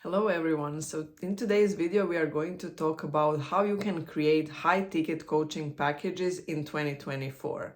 Hello everyone. So in today's video, we are going to talk about how you can create high-ticket coaching packages in 2024.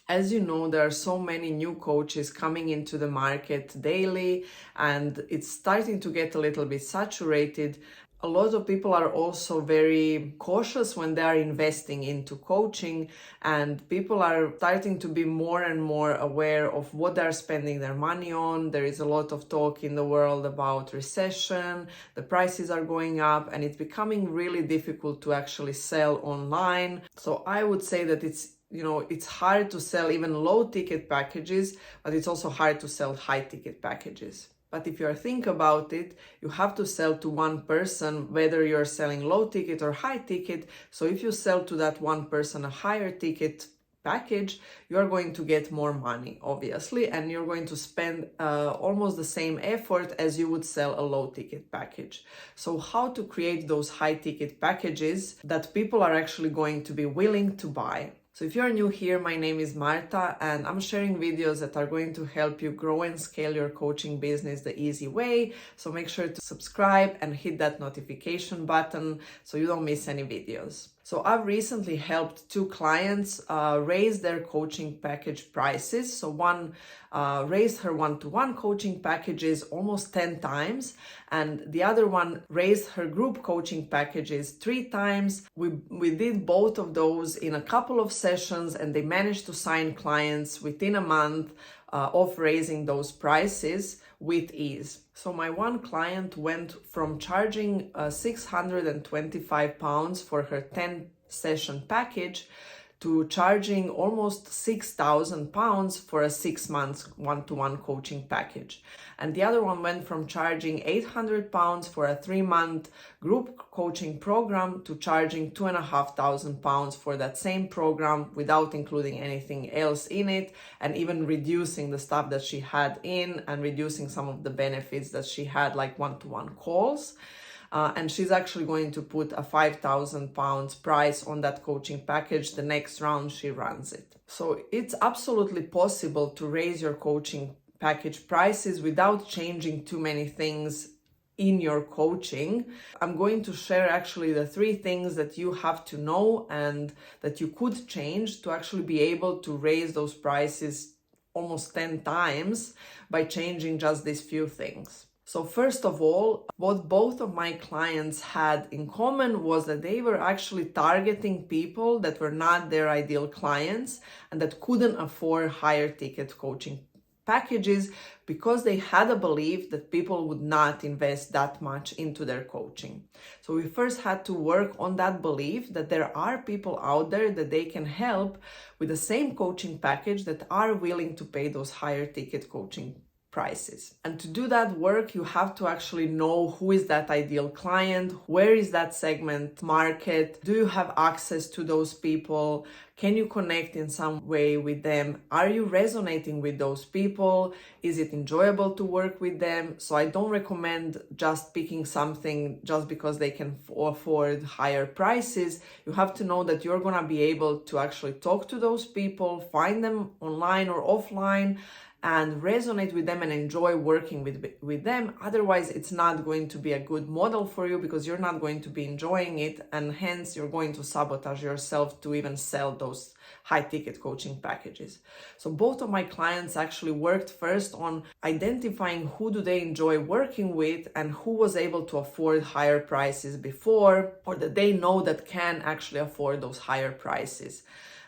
As you know, there are so many new coaches coming into the market daily, and it's starting to get a little bit saturated. A lot of people are also very cautious when they are investing into coaching, and people are starting to be more and more aware of what they're spending their money on. There is a lot of talk in the world about recession, the prices are going up, and it's becoming really difficult to actually sell online. So I would say that it's hard to sell even low ticket packages, but it's also hard to sell high ticket packages. But if you think about it, you have to sell to one person, whether you're selling low ticket or high ticket. So if you sell to that one person a higher ticket package, you're going to get more money, obviously, and you're going to spend almost the same effort as you would sell a low ticket package. So how to create those high ticket packages that people are actually going to be willing to buy? So if you're new here, my name is Marta, and I'm sharing videos that are going to help you grow and scale your coaching business the easy way. So make sure to subscribe and hit that notification button so you don't miss any videos. So I've recently helped two clients raise their coaching package prices. So one raised her one-to-one coaching packages almost 10 times, and the other one raised her group coaching packages 3 times. We did both of those in a couple of sessions, and they managed to sign clients within a month of raising those prices with ease. So my one client went from charging £625 for her 10 session package to charging almost £6,000 for a 6 months one-to-one coaching package. And the other one went from charging £800 for a 3-month group coaching program to charging £2,500 for that same program without including anything else in it, and even reducing the stuff that she had in and reducing some of the benefits that she had, like one-to-one calls. And she's actually going to put a £5,000 price on that coaching package the next round she runs it. So it's absolutely possible to raise your coaching package prices without changing too many things in your coaching. I'm going to share actually the 3 things that you have to know and that you could change to actually be able to raise those prices almost 10 times by changing just these few things. So first of all, what both of my clients had in common was that they were actually targeting people that were not their ideal clients and that couldn't afford higher ticket coaching packages because they had a belief that people would not invest that much into their coaching. So we first had to work on that belief that there are people out there that they can help with the same coaching package that are willing to pay those higher ticket coaching prices. And to do that work, you have to actually know who is that ideal client, where is that segment market, do you have access to those people, can you connect in some way with them, are you resonating with those people, is it enjoyable to work with them? So I don't recommend just picking something just because they can afford higher prices. You have to know that you're gonna be able to actually talk to those people, find them online or offline, and resonate with them and enjoy working with them. Otherwise, it's not going to be a good model for you because you're not going to be enjoying it, and hence you're going to sabotage yourself to even sell those high ticket coaching packages. So both of my clients actually worked first on identifying who do they enjoy working with and who was able to afford higher prices before, or that they know that can actually afford those higher prices.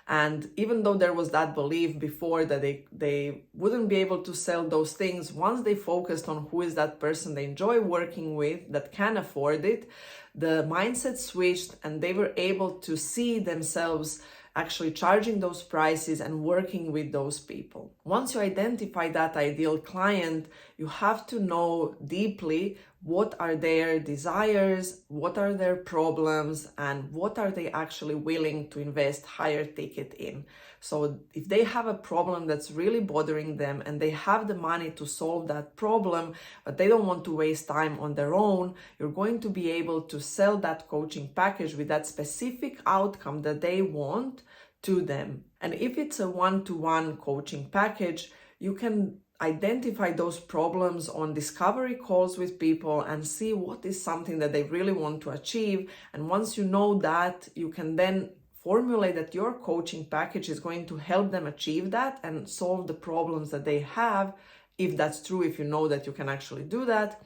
And even though there was that belief before that they wouldn't be able to sell those things, once they focused on who is that person they enjoy working with that can afford it, the mindset switched and they were able to see themselves actually charging those prices and working with those people. Once you identify that ideal client, you have to know deeply what are their desires, what are their problems, and what are they actually willing to invest higher ticket in. So if they have a problem that's really bothering them and they have the money to solve that problem, but they don't want to waste time on their own, you're going to be able to sell that coaching package with that specific outcome that they want to them. And if it's a one-to-one coaching package, you can identify those problems on discovery calls with people and see what is something that they really want to achieve. And once you know that, you can then formulate that your coaching package is going to help them achieve that and solve the problems that they have, if that's true, if you know that you can actually do that.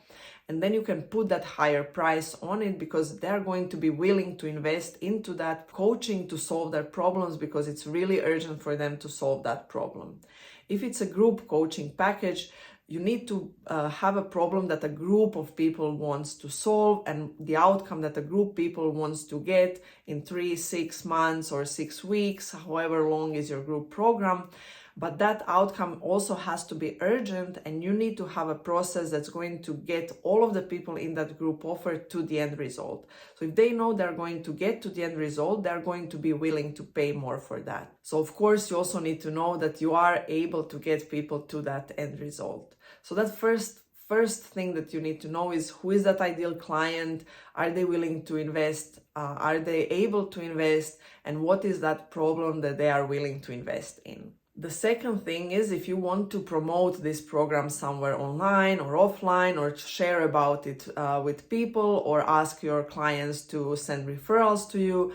And then you can put that higher price on it, because they're going to be willing to invest into that coaching to solve their problems, because it's really urgent for them to solve that problem. If it's a group coaching package, you need to have a problem that a group of people wants to solve, and the outcome that a group people wants to get in 3, 6 months or 6 weeks, however long is your group program. But that outcome also has to be urgent, and you need to have a process that's going to get all of the people in that group offer to the end result. So if they know they're going to get to the end result, they're going to be willing to pay more for that. So of course, you also need to know that you are able to get people to that end result. So that first thing that you need to know is, who is that ideal client? Are they willing to invest? Are they able to invest? And what is that problem that they are willing to invest in? The second thing is, if you want to promote this program somewhere online or offline, or share about it with people, or ask your clients to send referrals to you,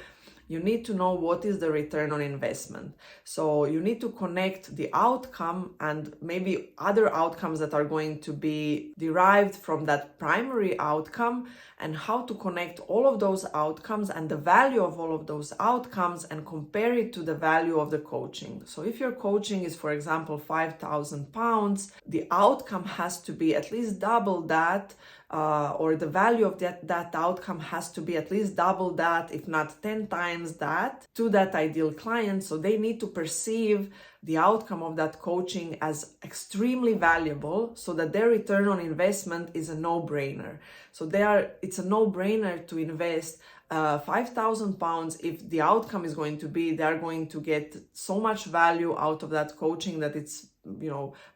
you need to know what is the return on investment. So you need to connect the outcome and maybe other outcomes that are going to be derived from that primary outcome, and how to connect all of those outcomes and the value of all of those outcomes and compare it to the value of the coaching. So if your coaching is, for example, £5,000, the outcome has to be at least double that, or the value of that outcome has to be at least double that, if not 10 times that, to that ideal client. So they need to perceive the outcome of that coaching as extremely valuable, so that their return on investment is a no-brainer. So it's a no-brainer to invest £5,000 if the outcome is going to be they're going to get so much value out of that coaching that it's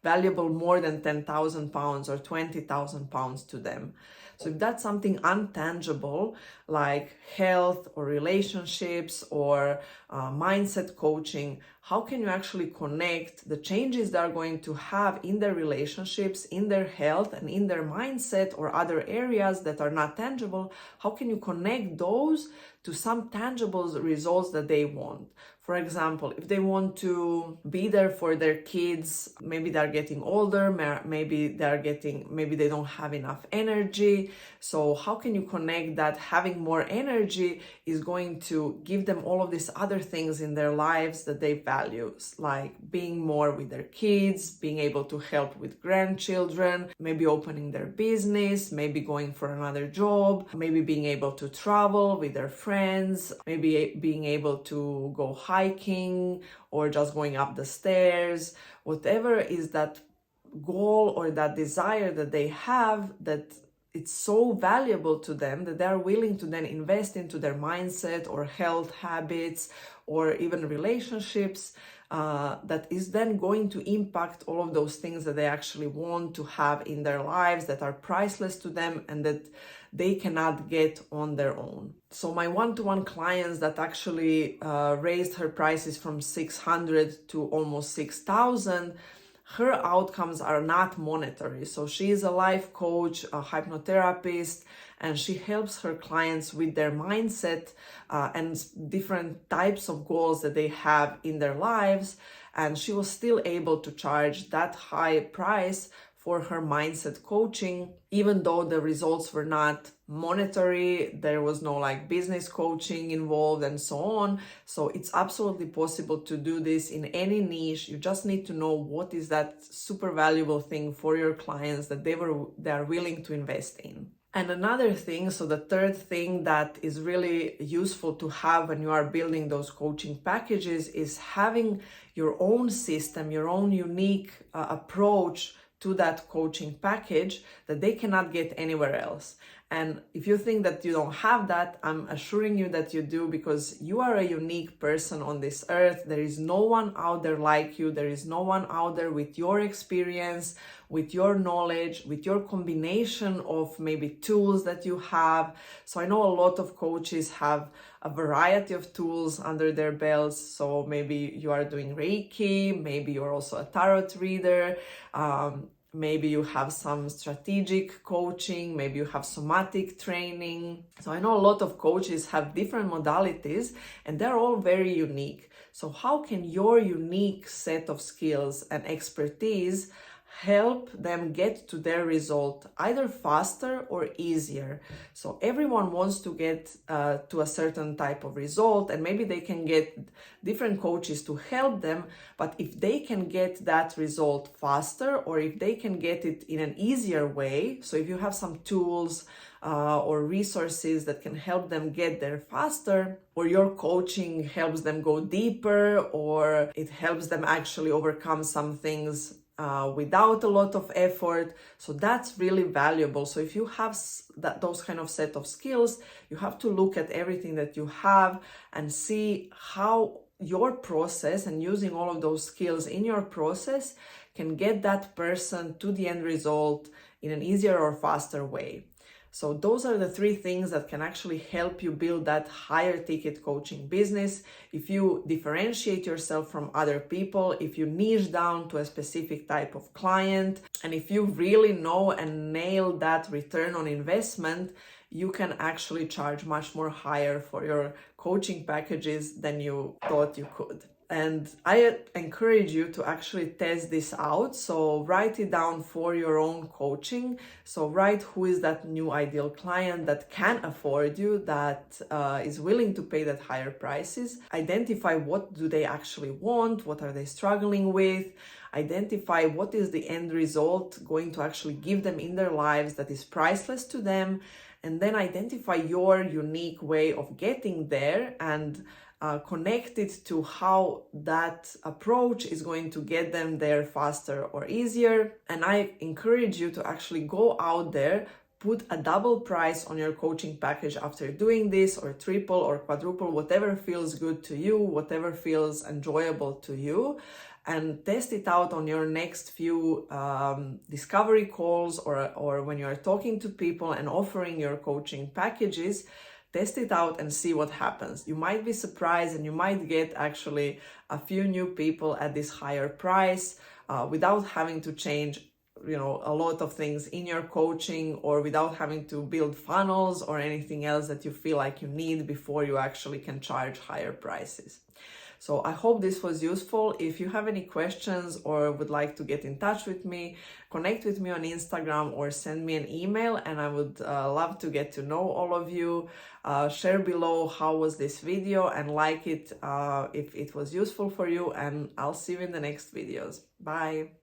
valuable more than £10,000 or £20,000 to them. So if that's something untangible, like health or relationships or mindset coaching, how can you actually connect the changes they're going to have in their relationships, in their health, and in their mindset, or other areas that are not tangible? How can you connect those to some tangible results that they want? For example, if they want to be there for their kids, maybe they're getting older, maybe they don't have enough energy. So how can you connect that having more energy is going to give them all of these other things in their lives that they value, like being more with their kids, being able to help with grandchildren, maybe opening their business, maybe going for another job, maybe being able to travel with their friends, maybe being able to go hiking or just going up the stairs. Whatever is that goal or that desire that they have, that it's so valuable to them that they're willing to then invest into their mindset or health habits or even relationships, that is then going to impact all of those things that they actually want to have in their lives, that are priceless to them and that they cannot get on their own. So my one-to-one clients that actually raised her prices from 600 to almost 6,000, her outcomes are not monetary. So she is a life coach, a hypnotherapist, and she helps her clients with their mindset and different types of goals that they have in their lives. And she was still able to charge that high price for her mindset coaching, even though the results were not monetary, there was no like business coaching involved and so on. So it's absolutely possible to do this in any niche. You just need to know what is that super valuable thing for your clients that they are willing to invest in. And another thing, so the third thing that is really useful to have when you are building those coaching packages is having your own system, your own unique approach to that coaching package that they cannot get anywhere else. And if you think that you don't have that, I'm assuring you that you do, because you are a unique person on this earth. There is no one out there like you. There is no one out there with your experience, with your knowledge, with your combination of maybe tools that you have. So I know a lot of coaches have a variety of tools under their belts. So maybe you are doing Reiki, maybe you're also a tarot reader, maybe you have some strategic coaching, maybe you have somatic training. So I know a lot of coaches have different modalities and they're all very unique. So how can your unique set of skills and expertise help them get to their result either faster or easier? So everyone wants to get to a certain type of result, and maybe they can get different coaches to help them, but if they can get that result faster, or if they can get it in an easier way, so if you have some tools or resources that can help them get there faster, or your coaching helps them go deeper, or it helps them actually overcome some things without a lot of effort, so that's really valuable. So if you have those kind of set of skills, you have to look at everything that you have and see how your process and using all of those skills in your process can get that person to the end result in an easier or faster way. So those are the three things that can actually help you build that higher ticket coaching business. If you differentiate yourself from other people, if you niche down to a specific type of client, and if you really know and nail that return on investment, you can actually charge much more higher for your coaching packages than you thought you could. And I encourage you to actually test this out. So write it down for your own coaching. So write who is that new ideal client that can afford you, that is willing to pay that higher prices. Identify what do they actually want, what are they struggling with. Identify what is the end result going to actually give them in their lives that is priceless to them. And then identify your unique way of getting there and connect it to how that approach is going to get them there faster or easier. And I encourage you to actually go out there, put a double price on your coaching package after doing this, or triple or quadruple, whatever feels good to you, whatever feels enjoyable to you, and test it out on your next few discovery calls, or when you're talking to people and offering your coaching packages. Test it out and see what happens. You might be surprised and you might get actually a few new people at this higher price without having to change, a lot of things in your coaching, or without having to build funnels or anything else that you feel like you need before you actually can charge higher prices. So I hope this was useful. If you have any questions or would like to get in touch with me, connect with me on Instagram or send me an email, and I would love to get to know all of you. Share below how was this video and like it if it was useful for you, and I'll see you in the next videos. Bye.